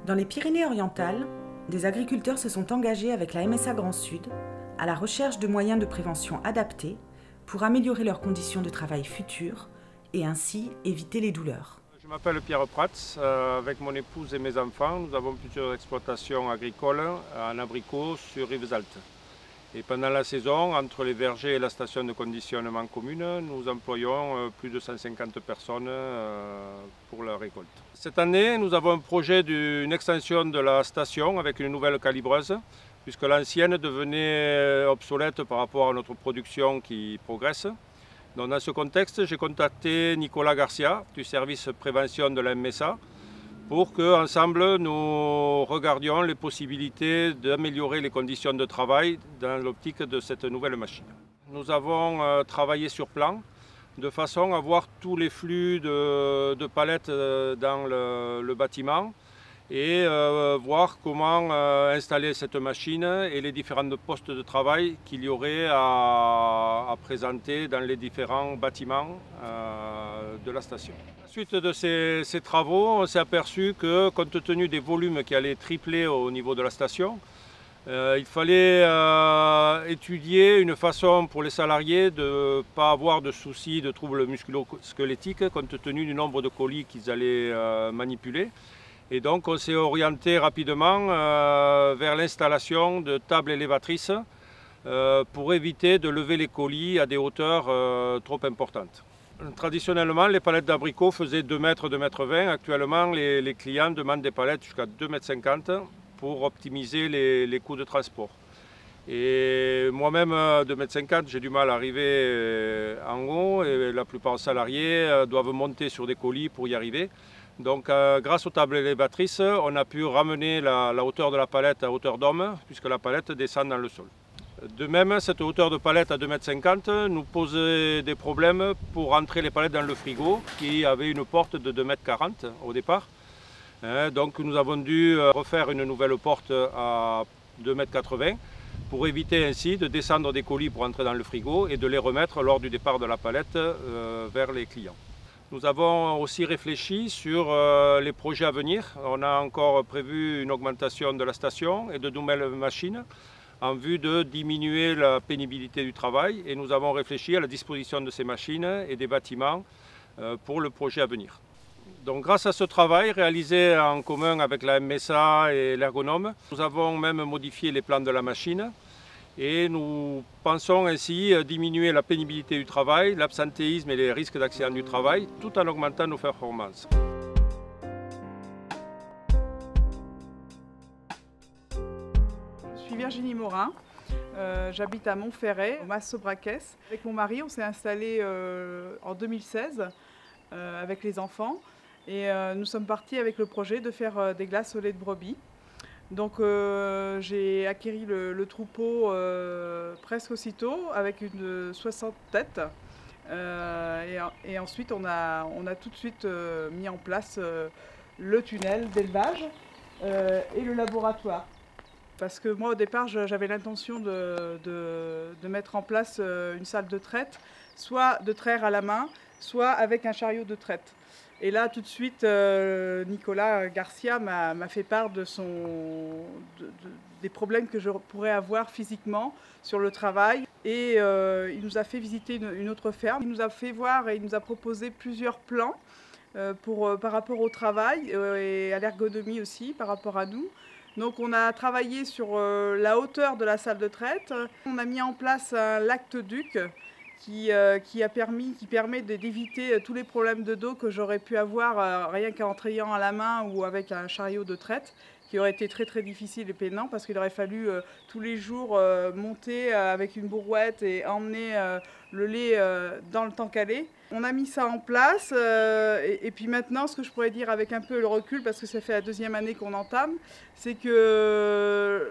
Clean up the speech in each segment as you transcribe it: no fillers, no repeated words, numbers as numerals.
Dans les Pyrénées-Orientales, des agriculteurs se sont engagés avec la MSA Grand Sud à la recherche de moyens de prévention adaptés pour améliorer leurs conditions de travail futures et ainsi éviter les douleurs. Je m'appelle Pierre Pratz, avec mon épouse et mes enfants, nous avons plusieurs exploitations agricoles en abricot sur Rivesaltes. Et pendant la saison, entre les vergers et la station de conditionnement commune, nous employons plus de 150 personnes pour la récolte. Cette année, nous avons un projet d'une extension de la station avec une nouvelle calibreuse, puisque l'ancienne devenait obsolète par rapport à notre production qui progresse. Donc dans ce contexte, j'ai contacté Nicolas Garcia du service prévention de la MSA pour qu'ensemble nous regardions les possibilités d'améliorer les conditions de travail dans l'optique de cette nouvelle machine. Nous avons travaillé sur plan de façon à voir tous les flux de palettes dans le bâtiment et voir comment installer cette machine et les différents postes de travail qu'il y aurait à présenter dans les différents bâtiments de la station. À la suite de ces travaux, on s'est aperçu que compte tenu des volumes qui allaient tripler au niveau de la station, il fallait étudier une façon pour les salariés de ne pas avoir de soucis de troubles musculo-squelettiques compte tenu du nombre de colis qu'ils allaient manipuler. Et donc on s'est orienté rapidement vers l'installation de tables élévatrices pour éviter de lever les colis à des hauteurs trop importantes. Traditionnellement, les palettes d'abricots faisaient 2 mètres, 2,20 m. Actuellement, les clients demandent des palettes jusqu'à 2,50 m pour optimiser les coûts de transport. Et moi-même, 2,50 m, j'ai du mal à arriver en haut et la plupart des salariés doivent monter sur des colis pour y arriver. Donc grâce aux tables élévatrices, on a pu ramener la hauteur de la palette à hauteur d'homme puisque la palette descend dans le sol. De même, cette hauteur de palette à 2,50 m nous posait des problèmes pour rentrer les palettes dans le frigo qui avait une porte de 2,40 m au départ. Donc nous avons dû refaire une nouvelle porte à 2,80 m pour éviter ainsi de descendre des colis pour entrer dans le frigo et de les remettre lors du départ de la palette vers les clients. Nous avons aussi réfléchi sur les projets à venir. On a encore prévu une augmentation de la station et de nouvelles machines en vue de diminuer la pénibilité du travail. Et nous avons réfléchi à la disposition de ces machines et des bâtiments pour le projet à venir. Donc grâce à ce travail réalisé en commun avec la MSA et l'ergonome, nous avons même modifié les plans de la machine. Et nous pensons ainsi diminuer la pénibilité du travail, l'absentéisme et les risques d'accident du travail, tout en augmentant nos performances. Je suis Virginie Morin, j'habite à Montferret, au Mas-Sobraquès. Avec mon mari, on s'est installé en 2016 avec les enfants et nous sommes partis avec le projet de faire des glaces au lait de brebis. Donc j'ai acquis le troupeau presque aussitôt avec une 60 têtes et ensuite on a tout de suite mis en place le tunnel d'élevage et le laboratoire. Parce que moi au départ j'avais l'intention de mettre en place une salle de traite, soit de traire à la main, soit avec un chariot de traite. Et là, tout de suite, Nicolas Garcia m'a fait part des problèmes que je pourrais avoir physiquement sur le travail. Et il nous a fait visiter une autre ferme. Il nous a fait voir et il nous a proposé plusieurs plans par rapport au travail et à l'ergonomie aussi, par rapport à nous. Donc on a travaillé sur la hauteur de la salle de traite. On a mis en place un lactoduc qui permet d'éviter tous les problèmes de dos que j'aurais pu avoir rien qu'en trayant à la main ou avec un chariot de traite, qui aurait été très très difficile et peinant parce qu'il aurait fallu tous les jours monter avec une brouette et emmener le lait dans le Temps-Calais. On a mis ça en place et puis maintenant ce que je pourrais dire avec un peu le recul, parce que ça fait la 2e année qu'on entame, c'est que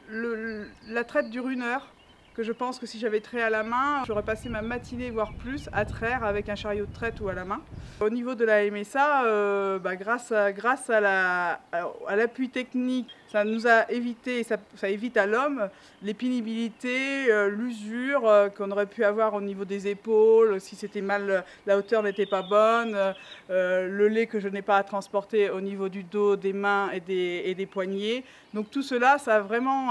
la traite dure 1 heure. Que je pense que si j'avais trait à la main, j'aurais passé ma matinée, voire plus, à traire avec un chariot de traite ou à la main. Au niveau de la MSA, grâce à l'appui technique, Ça nous a évité, ça évite à l'homme les pénibilités, l'usure qu'on aurait pu avoir au niveau des épaules, si c'était mal, la hauteur n'était pas bonne, le lait que je n'ai pas à transporter au niveau du dos, des mains et des poignets. Donc tout cela, ça, vraiment,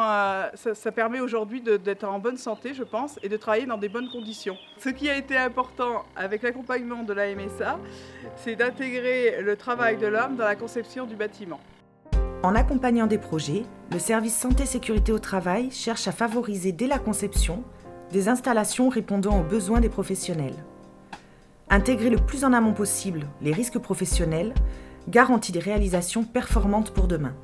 ça permet aujourd'hui d'être en bonne santé, je pense, et de travailler dans des bonnes conditions. Ce qui a été important avec l'accompagnement de la MSA, c'est d'intégrer le travail de l'homme dans la conception du bâtiment. En accompagnant des projets, le service santé-sécurité au travail cherche à favoriser dès la conception des installations répondant aux besoins des professionnels. Intégrer le plus en amont possible les risques professionnels garantit des réalisations performantes pour demain.